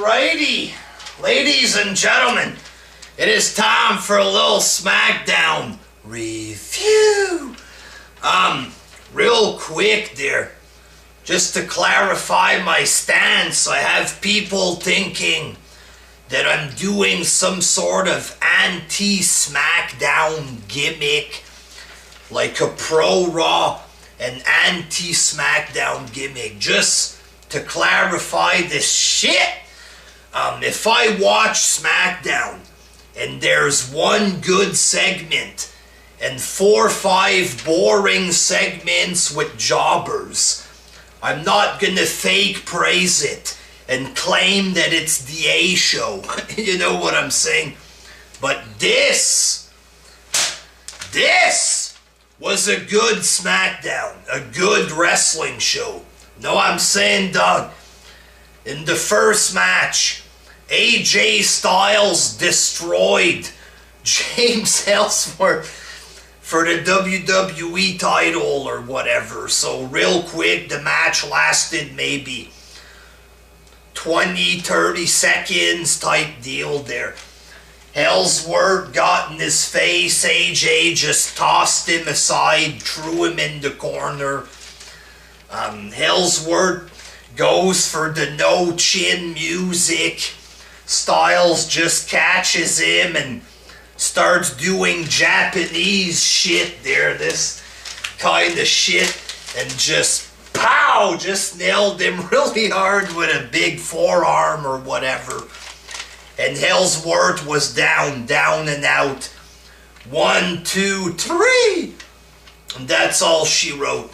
Alrighty, ladies and gentlemen, it is time for a little Smackdown review. Real quick there, just to clarify my stance, I have people thinking that I'm doing some sort of anti-Smackdown gimmick, like a pro-Raw and anti-Smackdown gimmick. Just to clarify this shit, if I watch Smackdown and there's one good segment and 4 or 5 boring segments with jobbers, I'm not gonna fake praise it and claim that it's the A show. You know what I'm saying? But this was a good Smackdown, a good wrestling show. Know what I'm saying, dog? In the first match, AJ Styles destroyed James Ellsworth for the WWE title or whatever. So real quick, the match lasted maybe 20-30 seconds type deal there. Ellsworth got in his face, AJ just tossed him aside, threw him in the corner. Ellsworth goes for the no chin music. Styles just catches him and starts doing Japanese shit there, this kind of shit, and just pow, just nailed him really hard with a big forearm or whatever. And Ellsworth was down and out. 1, 2, 3. And that's all she wrote.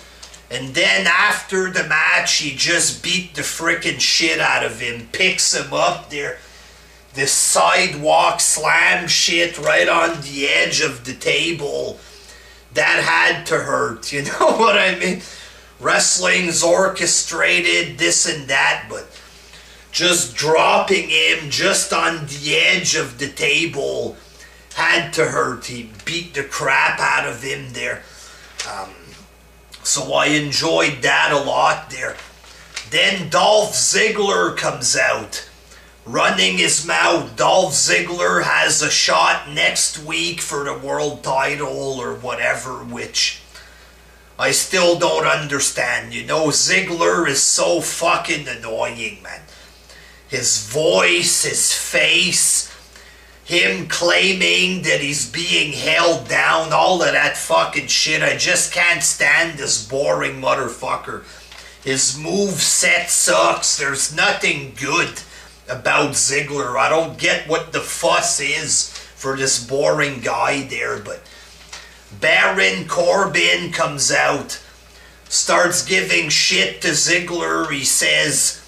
And then after the match, he just beat the frickin' shit out of him. Picks him up there. This sidewalk slam shit right on the edge of the table. That had to hurt, you know what I mean? Wrestling's orchestrated, this and that, but just dropping him just on the edge of the table had to hurt. He beat the crap out of him there. So I enjoyed that a lot there. Then Dolph Ziggler comes out, running his mouth. Dolph Ziggler has a shot next week for the world title or whatever, which I still don't understand. You know, Ziggler is so fucking annoying, man. His voice, his face, him claiming that he's being held down, all of that fucking shit. I just can't stand this boring motherfucker. His moveset sucks. There's nothing good about Ziggler. I don't get what the fuss is for this boring guy there, but Baron Corbin comes out, starts giving shit to Ziggler. He says,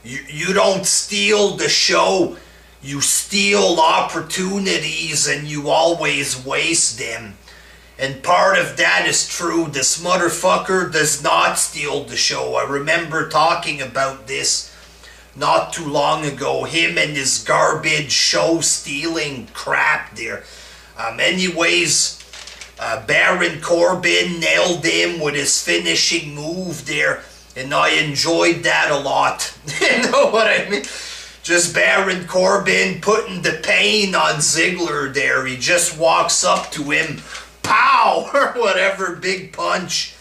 you don't steal the show, you steal opportunities and you always waste them. And part of that is true. This motherfucker does not steal the show. I remember talking about this not too long ago. Him and his garbage show stealing crap there. Anyways, Baron Corbin nailed him with his finishing move there. And I enjoyed that a lot. You know what I mean? Just Baron Corbin putting the pain on Ziggler there. He just walks up to him, pow, or whatever, big punch.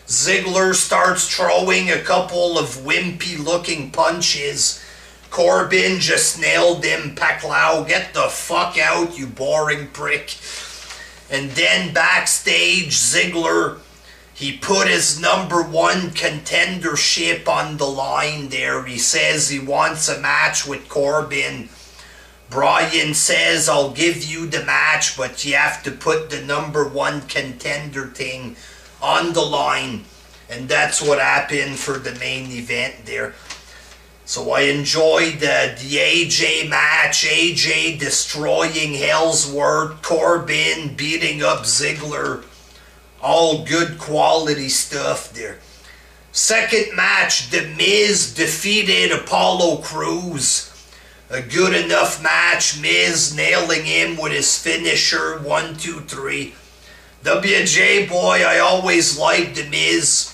Ziggler starts throwing a couple of wimpy looking punches. Corbin just nailed him. Pacquiao, get the fuck out, you boring prick. And then backstage, Ziggler, he put his #1 contendership on the line there. He says he wants a match with Corbin. Bryan says, I'll give you the match, but you have to put the #1 contender thing on the line. And that's what happened for the main event there. So I enjoyed the AJ match. AJ destroying Ellsworth. Corbin beating up Ziggler. All good quality stuff there. Second match, The Miz defeated Apollo Crews. A good enough match. Miz nailing him with his finisher. 1, 2, 3. WJ boy, I always liked The Miz.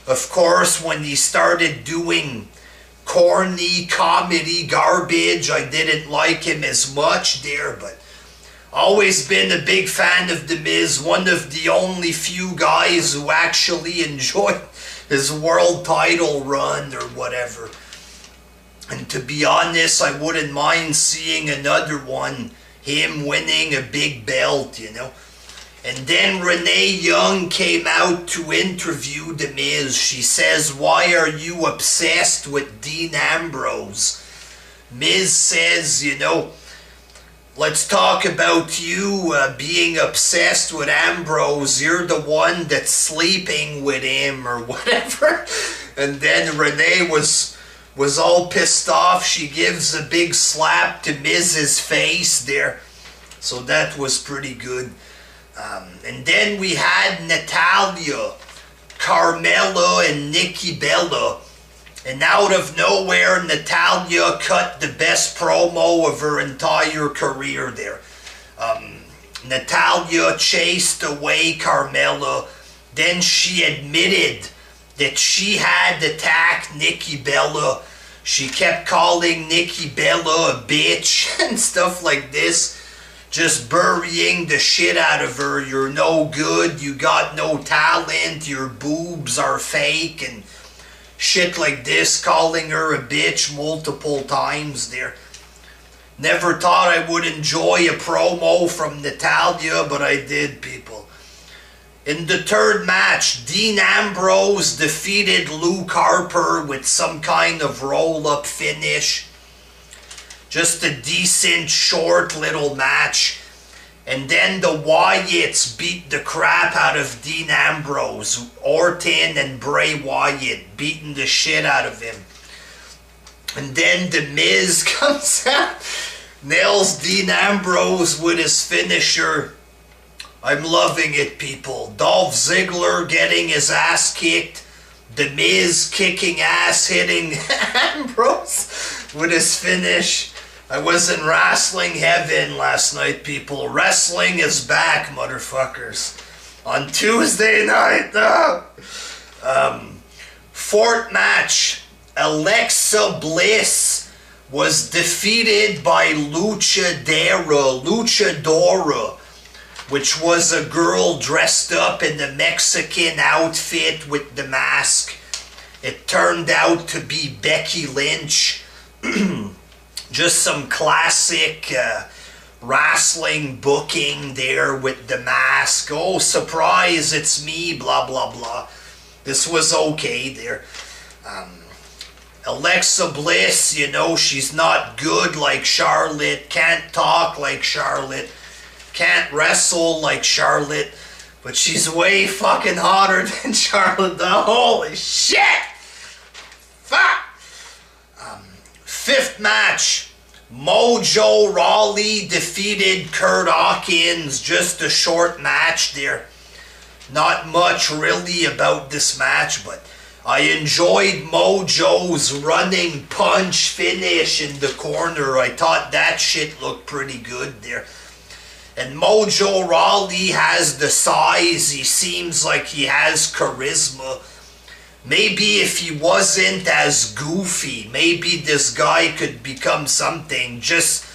Of course, when he started doing corny comedy garbage. I didn't like him as much there, but always been a big fan of The Miz. One of the only few guys who actually enjoyed his world title run or whatever. And to be honest, I wouldn't mind seeing another one, him winning a big belt, you know. And then Renee Young came out to interview The Miz. She says, "Why are you obsessed with Dean Ambrose?" Miz says, you know, "Let's talk about you being obsessed with Ambrose. You're the one that's sleeping with him," or whatever. And then Renee was all pissed off. She gives a big slap to Miz's face there. So that was pretty good. And then we had Natalya, Carmella, and Nikki Bella. And out of nowhere, Natalya cut the best promo of her entire career there. Natalya chased away Carmella. Then she admitted that she had attacked Nikki Bella. She kept calling Nikki Bella a bitch and stuff like this. Just burying the shit out of her. "You're no good, you got no talent, your boobs are fake," and shit like this, calling her a bitch multiple times there. Never thought I would enjoy a promo from Natalya, but I did, people. In the third match, Dean Ambrose defeated Luke Harper with some kind of roll-up finish. Just a decent, short little match. And then the Wyatts beat the crap out of Dean Ambrose. Orton and Bray Wyatt beating the shit out of him. And then The Miz comes out, nails Dean Ambrose with his finisher. I'm loving it, people. Dolph Ziggler getting his ass kicked. The Miz kicking ass, hitting Ambrose with his finish. I was in wrestling heaven last night, people. Wrestling is back, motherfuckers. On Tuesday night, fourth match, Alexa Bliss was defeated by Luchadora, which was a girl dressed up in the Mexican outfit with the mask. It turned out to be Becky Lynch. Just some classic wrestling booking there with the mask. "Oh, surprise, it's me, blah, blah, blah." This was okay there. Alexa Bliss, you know, she's not good like Charlotte, can't talk like Charlotte, can't wrestle like Charlotte, but she's way fucking hotter than Charlotte. Holy shit! Fuck! Fifth match, Mojo Rawley defeated Kurt Hawkins. Just a short match there. Not much really about this match, but I enjoyed Mojo's running punch finish in the corner. I thought that shit looked pretty good there. And Mojo Rawley has the size. He seems like he has charisma. Maybe if he wasn't as goofy, maybe this guy could become something just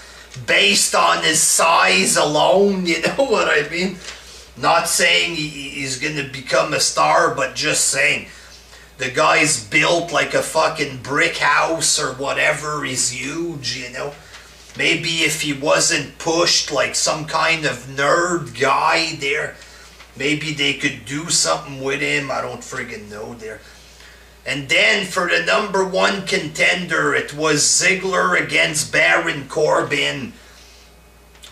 based on his size alone, you know what I mean? Not saying he's gonna become a star, but just saying the guy's built like a fucking brick house or whatever. He's huge, you know? Maybe if he wasn't pushed like some kind of nerd guy there, maybe they could do something with him. I don't friggin' know there. And then for the number one contender, it was Ziggler against Baron Corbin.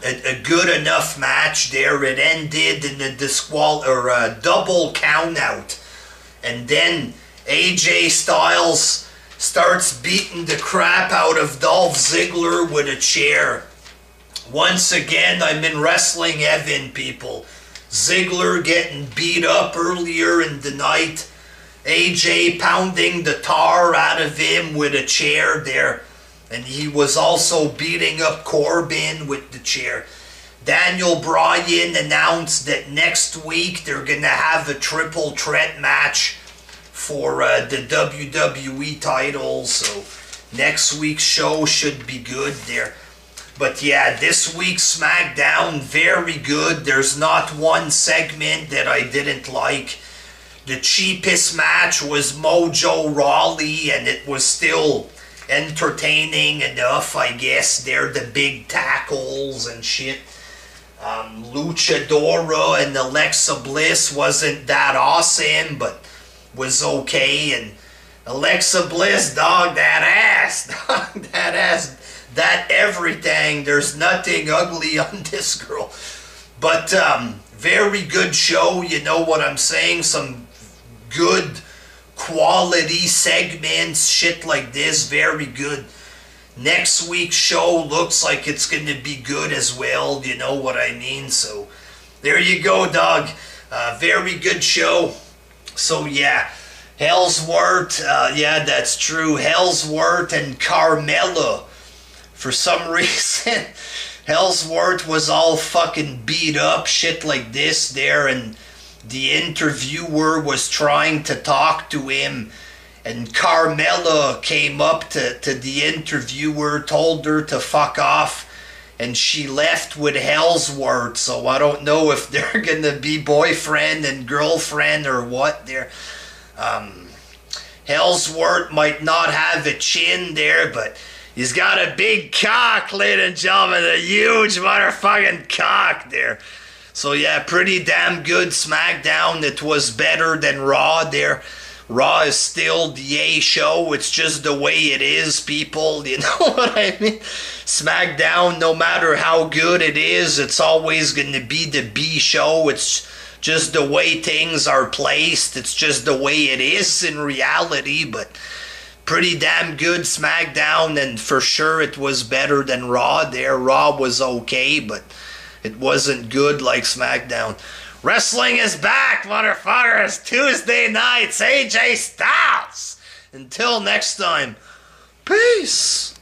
A good enough match there. It ended in a double count out. And then AJ Styles starts beating the crap out of Dolph Ziggler with a chair. Once again, I'm in wrestling heaven, people. Ziggler getting beat up earlier in the night. AJ pounding the tar out of him with a chair there. And he was also beating up Corbin with the chair. Daniel Bryan announced that next week they're going to have a triple threat match for the WWE title. So Next week's show should be good there. But yeah, this week's SmackDown, very good. There's not one segment that I didn't like. The cheapest match was Mojo Rawley, and it was still entertaining enough, I guess. They're the big tackles and shit. Luchadora and Alexa Bliss wasn't that awesome, but was okay. And Alexa Bliss, dog, that ass, dog, that ass. That everything. There's nothing ugly on this girl. But very good show, you know what I'm saying? Some good quality segments, shit like this, very good. Next week's show looks like it's going to be good as well, you know what I mean? So there you go, dog. Very good show. So yeah, Ellsworth, yeah, that's true. Ellsworth and Carmella. For some reason, Ellsworth was all fucking beat up, shit like this there, and the interviewer was trying to talk to him, and Carmella came up to the interviewer, told her to fuck off, and she left with Ellsworth, so I don't know if they're gonna be boyfriend and girlfriend or what there. Ellsworth might not have a chin there, but he's got a big cock, ladies and gentlemen, a huge motherfucking cock there. So yeah, pretty damn good SmackDown. It was better than Raw there. Raw is still the A show. It's just the way it is, people. You know what I mean? SmackDown, no matter how good it is, it's always going to be the B show. It's just the way things are placed. It's just the way it is in reality, but pretty damn good SmackDown, and for sure it was better than Raw there. Raw was okay, but it wasn't good like SmackDown. Wrestling is back, motherfuckers. Tuesday nights, AJ Styles. Until next time, peace.